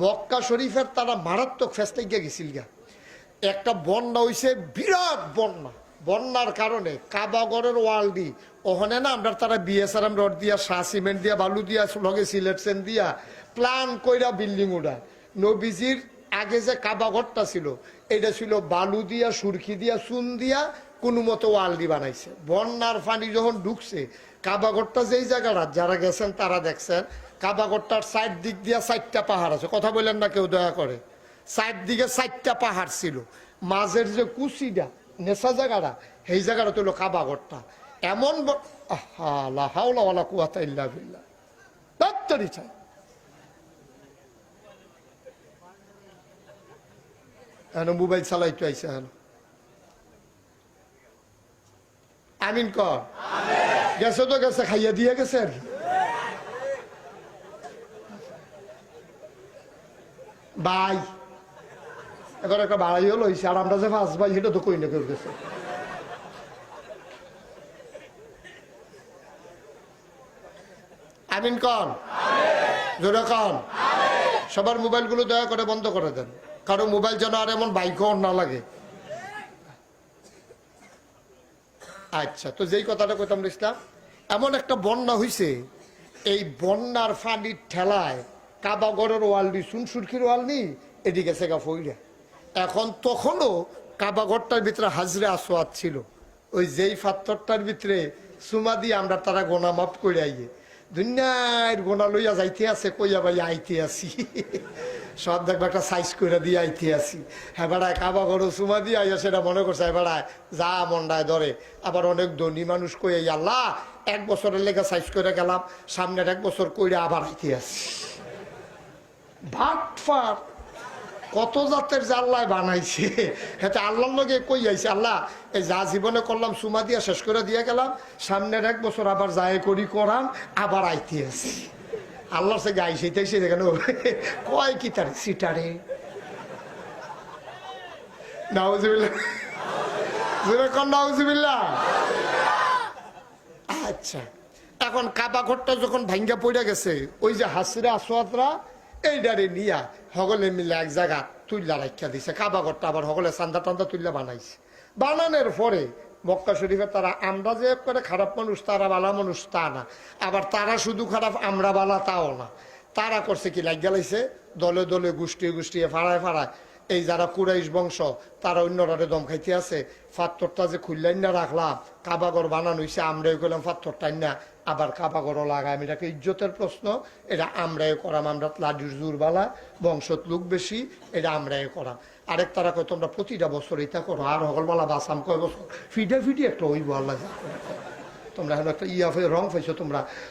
মক্কা শরীফের তারা মারাত্মক ফেসলে গিয়ে গেছিল গা। একটা বন্যা হইছে, বিরাট বন্যা। বন্যার কারণে কাবাগরের ওয়ালডি ওখানে না আমরা তারা বিএসআরএম রড দিয়া, শাহ সিমেন্ট দিয়া, বালু দিয়া, লগে সিলেকশন দিয়া প্ল্যান কইরা বিল্ডিং উঠায়। নবীজির আগে যে কাবাগরটা ছিল এটা ছিল বালু দিয়া, সুরকি দিয়া, চুন দিয়া কোনো মতো ওয়ালডি বানাইছে। বন্যার পানি যখন ঢুকছে কাবাগরটা যেই জায়গাটা, যারা গেছেন তারা দেখছেন কাবাগরটার সাইড দিক দিয়া 4টা পাহাড় আছে। কথা বললেন না কেউ দয়া করে। সাইড দিকে 4টা পাহাড় ছিল, মাঝের যে কুচিটা নেশা জায়গাটা, সেই জায়গাটা তো হলো কাবাগরটা। এমন মোবাইল চালাইতে আইসে আমিন কর গেছে তো গেছে, খাইয়া দিয়ে গেছে আর কি। ভাই এখন একটা বাড়াই হলো হয়েছে, আর আমরা যে ফাঁস ভাই সেটা তো কই না কেউ গেছে। আমিন কন, জোরে কন। সবার মোবাইল গুলো দয়া করে বন্ধ করে দেন, কারো মোবাইল যেন আর এমন বাইকও না লাগে। আচ্ছা, তো যেই কথাটা কইতাম ইসলাম, এমন একটা বন্যা হইছে, এই বন্যার পানির ঠেলায় কাবাগরের ওয়ালনি, সুনসুরখির ওয়ালনি এদিকে সেগা ফইরা। এখন তখনও কাবাগরটার ভিতরে হাজরে আসোয়াদ ছিল, ওই যেই পাথরটার ভিতরে সুমা দিয়ে আমরা তারা গোনা মাপ করে আইয়ে দুনিয়ার গোনা লইয়া যাইতে আছে, কইয়া ভাই আইতে আসি সব দেখবো একটা সাইজ করে দিয়ে আইতে আসি। হ্যাঁ বেড়ায় কাবাগরও সুমা দিয়ে আইয়া সেটা মনে করছে বেড়ায় যা মন্ডায় ধরে। আবার অনেক ধনী মানুষ কই আল্লাহ 1 বছরের লেগে সাইজ করে গেলাম, সামনের 1 বছর কইরে আবার আইতে আসি। ভাটফাট কত জাতের যে আল্লাহ বানাইছে, হ্যাঁ আল্লাহর লগে কই আইছে আল্লাহ এই যা জীবনে করলাম সুমা দিয়া শেষ করে দিয়ে গেলাম, সামনের 1 বছর আবার যায় করি করাম, আবার আইতে আসি। আল্লাহর সে গাই সেইটাইছে দেখেন কয় কি তার সিটারে নাউজুবিল্লাহ, নাউজুবিল্লাহ। আচ্ছা, এখন কাবাঘরটা যখন ভাঙ্গা পড়ে গেছে, ওই যে হাসিরা আসোয়াদরা এইটারে নিয়া হগলে মিলে এক জায়গা তুল্লা রাখা দিছে। কাবাঘরটা আবার হগলে চান্দা টান্দা তুল্লা বানাইছে। বানানোর পরে মক্কা শরীফে তারা, আমরা যে করে খারাপ মানুষ তারা বালা মানুষ তা না, আবার তারা শুধু খারাপ আমরা বালা তাও না। তারা করছে কি লাগিয়া লাইছে, দলে দলে গুষ্টিয়ে গুষ্টিয়ে ফাড়ায় ফাড়ায় এই যারা কুরাইশ বংশ তারা অন্যরারে দম খাইতে আছে। পাথরটা যে খুললেন না রাখলাম, কাবাগর বানানো হয়েছে, আমরাই করলাম পাথরটাই না, আবার কাবাগরও লাগায়। আমি এটাকে ইজ্জতের প্রশ্ন, এটা আমরাই করাম, আমরা লাডুর জোরবালা বংশত লোক বেশি, এটা আমরাই করাম। আরেক তারা কয় তোমরা প্রতিটা বছর এটা করো, আর হগলমালা বাসাম কয় বছর ফিডা ফিডি একটা ওই আল্লাহ তোমরা এখন একটা রং পাইছো।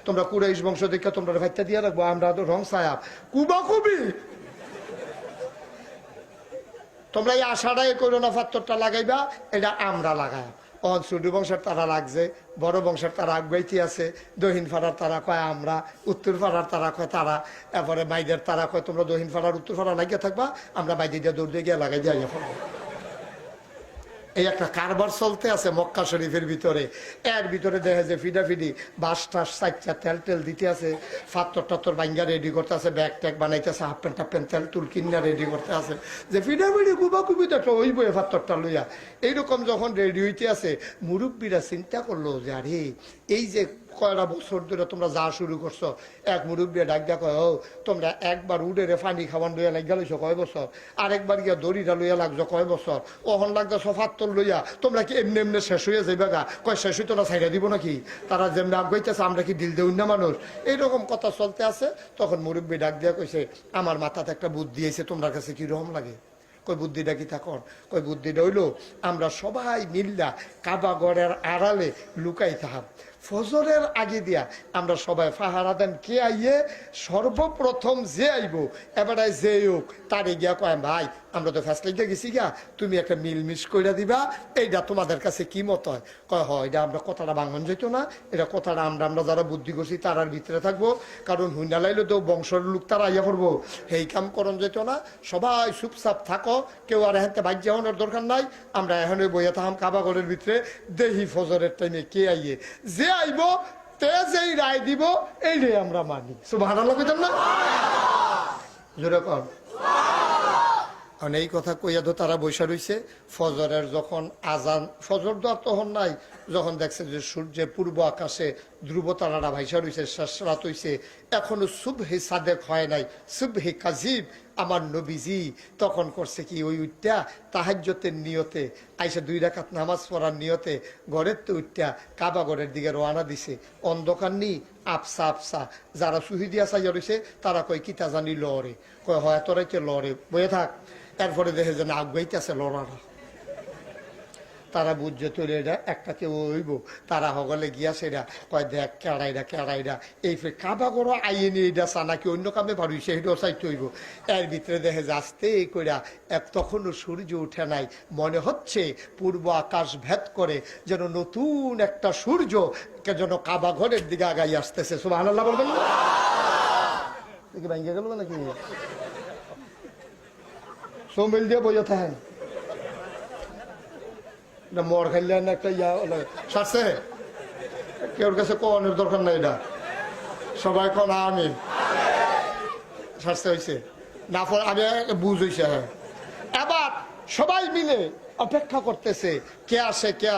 তোমরা কুরাইশ বংশ দেখে তোমরা ভাইটা দিয়ে রাখবো, আমরা তো রং সায়াব কুবা কুবি। তোমরা এই আশাটাই করো না পাথরটা লাগাইবা, এটা আমরা লাগাই। ছোট বংশের তারা লাগছে, বড় বংশের তারা আগাইতে আছে, দক্ষিণ ফাড়ার তারা কয় আমরা, উত্তর ফাড়ার তারা কয় তারা, এরপরে মাইদের তারা কয় তোমরা দক্ষিণ ফাড়ার উত্তর ফাড়া লাগিয়ে থাকবা, আমরা বাইরে দিয়ে দৌড় দিয়ে গিয়ে লাগাই দিয়ে আইয়া ফেলবো। এই একটা কারবার চলতে আছে মক্কা শরীফের ভিতরে। এর ভিতরে দেখা যায় ফিডাফিডি বাস টাস চাইচা তেল টেল দিতে আছে, পাথর টাত্তর ভাঙ্গা রেডি করতে আছে, ব্যাগ ট্যাগ বানাইতেছে, হাফ প্যান্ট টাপ প্যান্ট তেল তুল কিনা রেডি করতে আছে, যে ফিডাফিডি কুবা কুবি দেখো ওই বইয়ে পাথরটা লইয়া। এইরকম যখন রেডি হইতে আছে, মুরব্বীরা চিন্তা করলো যে আরে এই যে কয়টা বছর ধরে তোমরা যা শুরু করছো, এক মুরব্বী ডাক ডাক, ও তোমরা একবার উডে রে পানি খাওয়ান লইয়া লাগিয়া লইছো কয় বছর, আরেকবার গিয়া দড়িটা লইয়া লাগছো কয় বছর, ওহন লাগছো পাথর লইয়া, তোমরা কি এমনি এমনি শেষ হইয়া যাইবা গা? কয় শেষ হইতো না, ছাইড়া দিব নাকি? তারা যেমনি আগাইতেছে আমরা কি দিল দেউন না মানুষ? এইরকম কথা চলতে আছে। তখন মুরব্বী ডাক দিয়া কইছে আমার মাথাতে একটা বুদ্ধি আইছে, তোমার কাছে কি রকম লাগে? কই বুদ্ধিটা কি থাকুন? কই বুদ্ধিটা হইলো আমরা সবাই মিল্লা কাবাগরের আড়ালে লুকাই থাকাম, ফজরের আগে দিয়া আমরা সবাই ফাহারা দেন, কে আইয়ে সর্বপ্রথম যে আইব এবারে যে হোক তারে গিয়া কয় ভাই আমরা তো ফ্যাসলিতে গেছি গা, তুমি একটা মিলমিশ করে দিবা, এইটা তোমাদের কাছে কি মত হয়? কয় হয় এটা আমরা কথাটা ভাঙন যেত না, এটা কথাটা আমরা যারা বুদ্ধি করছি তারার ভিতরে থাকবো, কারণ হুইনা লাইলে তো বংশের লোক তারা আইয়া পড়বো, সেই কাম করণ যেত না, সবাই চুপচাপ থাকো, কেউ আর এখান থেকে বাইর যাওয়ানোর দরকার নাই, আমরা এখানে বইয়া থাকাম কাবাগরের ভিতরে, দেহি ফজরের টাইমে কে আইয়ে, যে আইব তে যেই রায় দিব এইটাই আমরা মানি। সুবহানাল্লাহ কইতাম না? জোরে কর। কারণ এই কথা কইয়া তো তারা বৈশা রইছে। ফজরের যখন আজান, ফজর তো আর তখন নাই, যখন দেখছে যে সূর্যের পূর্ব আকাশে ধ্রুব তারারা ভাইসা রইছে, শেষ রাত হইছে, এখনো সুবহে সাদেক হয় নাই, সুবহে কাজিব আমার নবীজি তখন করছে কি, ওই উঠটা তাহাজ্জুদের নিয়তে আইসা 2 রাকাত নামাজ পড়ার নিয়তে ঘরের তো উঠটা কাবা ঘরের দিকে রওনা দিছে। অন্ধকার নি, আপসা আপসা, যারা সুহিদিয়া চাইয়া রয়েছে তারা কয় কিতা জানি লড়ে, কয় হয় তোরাইতে লড়ে, বয়ে থাক। এরপরে দেখে যে আগুয়াইতেছে লড়ারা, তারা বুঝছে তোর এটা একটা কেউ হইব, তারা হগলে গিয়া সেটা কয় দেখ কেড়াইরা এই কাবা করো আইনি এইটা চা নাকি অন্য কামে পারবি সেইটাও চাইতে হইব। এর ভিতরে দেখে যে আসতে এই কইরা তখনও সূর্য উঠে নাই, মনে হচ্ছে পূর্ব আকাশ ভেদ করে যেন নতুন একটা সূর্য যেন কাবা ঘরের দিকে আগাই আসতেছে। সুবহানাল্লাহ বলবেন না? ভেঙে গেল নাকি? সোমেল দিয়ে বইয়া থাকেন মর খাইলেন একটা ইয়া সারছে, কেউর কাছে কনের দরকার নাই, এটা সবাই কন আমি সারছে হয়েছে না, আমি বুঝ হয়েছে। হ্যাঁ, এবার সবাই মিলে অপেক্ষা করতেছে কে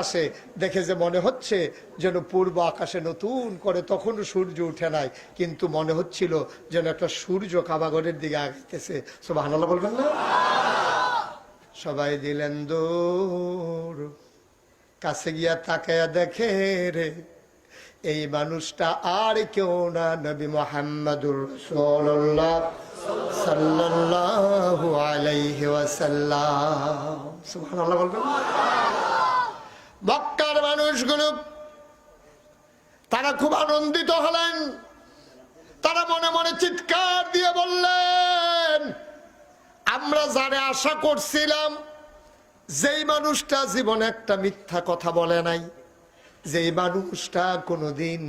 আসে। দেখে যে মনে হচ্ছে যেন পূর্ব আকাশে নতুন করে, তখনও সূর্য উঠে নাই, কিন্তু মনে হচ্ছিল যেন একটা সূর্য কাবাগরের দিকে আগতেছে। সুবহানাল্লাহ বলবেন না? সবাই দিলেন দৌড়, কাছে গিয়া তাকায়া দেখে রে এই মানুষটা আর কেউ না, নবী মুহাম্মদুর রাসূলুল্লাহ সাল্লাল্লাহু আলাইহি ওয়াসাল্লাম। সুবহানাল্লাহ বলবেন। মক্কার মানুষগুলো তারা খুব আনন্দিত হলেন, তারা মনে মনে চিৎকার দিয়ে বললেন, আমরা যারে আশা করছিলাম, যেই মানুষটা জীবনে একটা মিথ্যা কথা বলে নাই, যেই মানুষটা কোনোদিন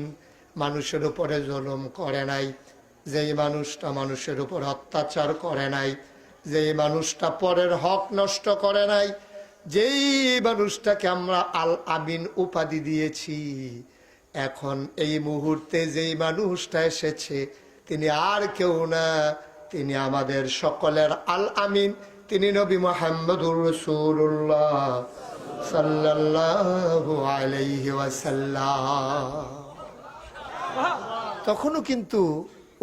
মানুষের উপরে জুলুম করে নাই, যেই মানুষটা মানুষের উপর অত্যাচার করে নাই, যেই মানুষটা পরের হক নষ্ট করে নাই, যেই মানুষটাকে আমরা আল আমিন উপাধি দিয়েছি, এখন এই মুহূর্তে যেই মানুষটা এসেছে তিনি আর কেউ না, তিনি আমাদের সকলের আল আমিন, তিনি নবী মুহাম্মদুর রাসূলুল্লাহ সাল্লাল্লাহু আলাইহি ওয়াসাল্লাম। তখনও কিন্তু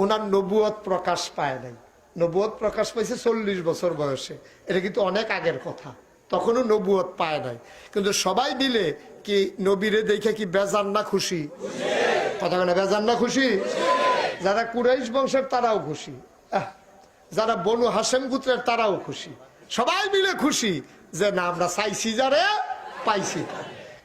ওনার নবুয়ত প্রকাশ পায় নাই। নবুয়ত প্রকাশ পাইছে 40 বছর বয়সে, এটা কিন্তু অনেক আগের কথা। তখনও নবুয়ত পায় নাই, কিন্তু সবাই মিলে কি নবীরে দেখে কি বেজার না খুশি? কথা বলে বেজার না খুশি? যারা কুরাইশ বংশের তারাও খুশি, যারা বনু হাশেম গোত্রের তারাও খুশি, সবাই মিলে খুশি যে না আমরা চাইছি যারে পাইছি।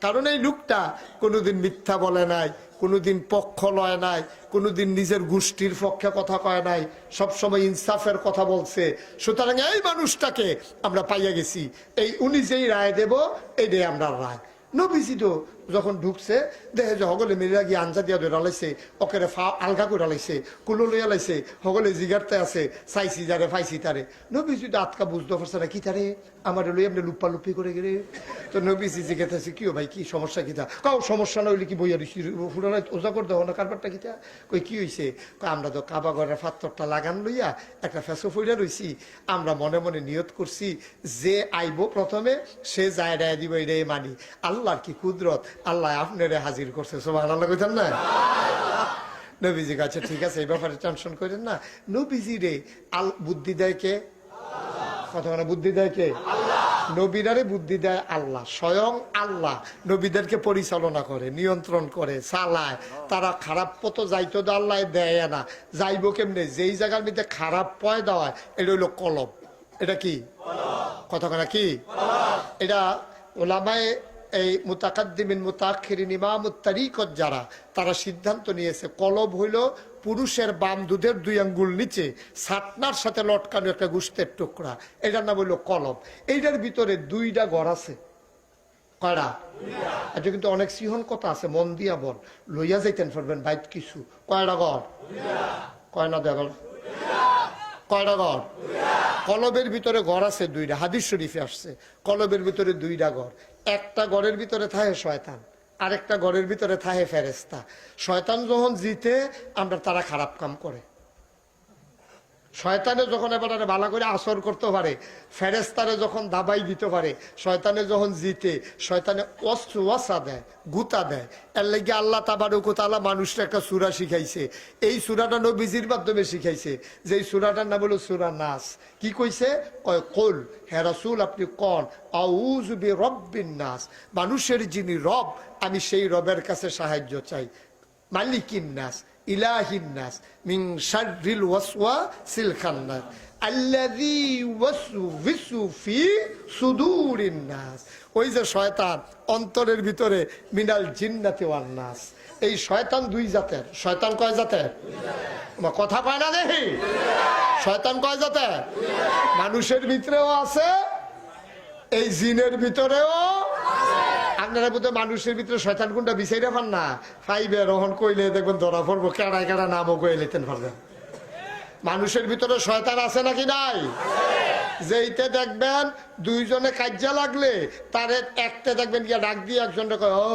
কারণ এই লোকটা কোনোদিন মিথ্যা বলে নাই, কোনোদিন পক্ষ লয় নাই, কোনোদিন নিজের গোষ্ঠীর পক্ষে কথা কয় নাই, সবসময় ইনসাফের কথা বলছে। সুতরাং এই মানুষটাকে আমরা পাইয়া গেছি, এই উনি যেই রায় দেব এইটাই আমরা রায়। নবীজি তো যখন ঢুকছে দেখে যে হগলে মেয়েরা গিয়ে আঞ্জা দিয়া ধরে লাইছে, ওকে ফা আলগা করে লাইছে, কুলো লইয়া লাইছে, হগলে জিগারতে আছে, চাইছি যারে পাইছি তারে। নবীজি তো আটকা বুঝতে পারছে না, কি তারে আমার লই আপনি লুপ্পা লুপ্পি করে গেলে। তো নবীজি জিজ্ঞাসা কিও ভাই কি সমস্যা, কিতা কাউ সমস্যা না হইলে কি বইয়া দিচ্ছি ফুটানো ওজা করে দেবো না কারবারটা কিতা, কই কি হয়েছে, আমরা তো কাবা ঘরের পাথরটা লাগান লইয়া একটা ফেসো ফুইরা রইছি, আমরা মনে মনে নিয়ত করছি যে আইব প্রথমে সে যায় রায় দিব, এটাই মানি। আল্লাহর কি কুদরত, আল্লাহ আপনারে হাজির করছে। সুবহানাল্লাহ কইতেন না? নবীজি কাছে ঠিক আছে, এই ব্যাপারে টেনশন করেন না। নবীজি রে বুদ্ধি দেয় কে? কথা মানে বুদ্ধি দেয় কে? নবীরারে বুদ্ধি দেয় আল্লাহ, স্বয়ং আল্লাহ নবীদেরকে পরিচালনা করে, নিয়ন্ত্রণ করে, চালায়। তারা খারাপ পথ যাইতো তো আল্লাহ দেয় না, যাইব কেমনে? যেই জায়গার মধ্যে খারাপ পয়দা হয় এটা হইলো কলব। এটা কি কথা কনা কি? এটা ওলামায়ে এই মুতাকাদ্দিমিন মুতাআখিরিন ইমামুত তারিকত যারা, তারা সিদ্ধান্ত নিয়েছে কলব হইল পুরুষের বাম দুধের 2 আঙ্গুল নিচে ছাতনার সাথে লটকানো একটা গোশতের টুকরা, এটার নাম হইল কলব। এইটার ভিতরে 2টা ঘর আছে। কয়টা? এটা কিন্তু অনেক সিহন কথা আছে, মন দিয়া বল, লইয়া যাইতেন পারবেন বাইত কিছু। কয়টা ঘর? কয় না দেখ কয়টা ঘর? কলবের ভিতরে ঘর আছে 2টা, হাদিস শরীফে আসছে কলবের ভিতরে 2টা ঘর। একটা ঘরের ভিতরে থাকে শয়তান, আরেকটা ঘরের ভিতরে থাকে ফেরেশতা। শয়তান যখন জিতে আমরা তারা খারাপ কাম করে, শয়তানে যখন এবারে ভালো করে আসর করতে পারে, ফেরেস্তারে যখন দাবাই দিতে পারে, শয়তানে যখন জিতে, শয়তানে ওয়াসা দেয়, গুতা দেয়। এর লাগে আল্লাহ তাবারক ওয়া তাআলা মানুষকে একটা সূরা শিখাইছে। এই সূরাটা নবীজির মাধ্যমে শিখাইছে, যে এই সূরাটার নাম হলো সূরা নাস। কি কইছে? কয় কুল, হে রাসূল আপনি কোন, আউযু বিরাব্বিন নাস, মানুষের যিনি রব আমি সেই রবের কাছে সাহায্য চাই। মালিকিন নাস, ইলাহিন নাস, মিন শাররিল ওয়াসওয়াসিল খান্নাস আল্লাযী ইউওয়াসওয়িসু ফি সুদুরিন নাস। ওই যে শয়তান অন্তরের ভিতরে, মিনাল জিন্নাতি ওয়ান নাস। এই শয়তান দুই জাতের। শয়তান কয় জাতের? কথা কয় না দেখি। শয়তান কয় জাতের? মানুষের ভিতরেও আছে, এই জিনের ভিতরেও। আপনারা বোধহয় মানুষের ভিতরে শয়তান কোনটা বিচাইরা পান না, ফাইবে রহন কইলে দেখবেন ধরা পড়বো, কেড়ায় কেড়া নামও কয়ে নিতেন পারবেন। মানুষের ভিতরে শয়তান আছে নাকি নাই? যেইতে দেখবেন দুইজনে কাজ্যা লাগলে তারে একটা দেখবেন গিয়া ডাক দিয়ে একজনটা কয়, ও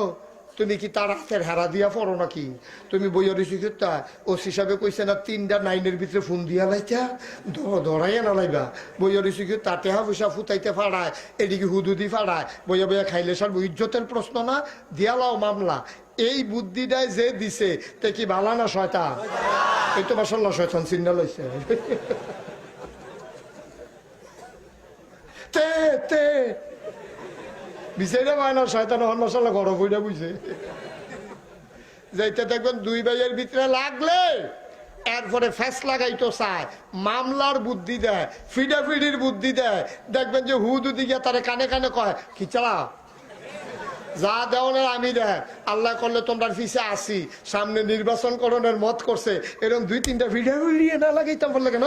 তুমি কি তার হাতের হেরা দিয়া পড়ো নাকি? তুমি বইয়ের শিক্ষা ওস হিসাবে কইছে না 3টা 9-এর ভিতরে ফোন দিয়া লাইতা ধরাইয়া না লাইবা। বইয়ের শিক্ষা তাতে পয়সা ফুটাইতে ফাড়ায়, এদিকে হুদুদি ফাড়ায়, বইয়া বইয়া খাইলে সব ইজ্জতের প্রশ্ন না, দিয়ালাও মামলা। এই বুদ্ধিটাই যে দিছে তে কি ভালো না শয়তান? এই তো মাশাআল্লাহ শয়তান চিন্তা লইছে। তে তে বিচাইরা পায় না শয়তান, মাশাআল্লাহ গরম হইয়া বুঝছে। যাইতে দেখবেন দুই ভাইয়ের ভিতরে লাগলে এরপরে ফ্যাস লাগাইতো চায়, মামলার বুদ্ধি দেয়, ফিডাফিডির বুদ্ধি দেয়। দেখবেন যে হুদু দিকে তারে কানে কানে কয়, কি চালা যা দেওয়ানের আমি দেয়, আল্লাহ করলে তোমরা পিছিয়ে আসি, সামনে নির্বাচন করণের মত করছে, এরকম 2-3টা ভিডিও না লাগাইতাম বললে কেন?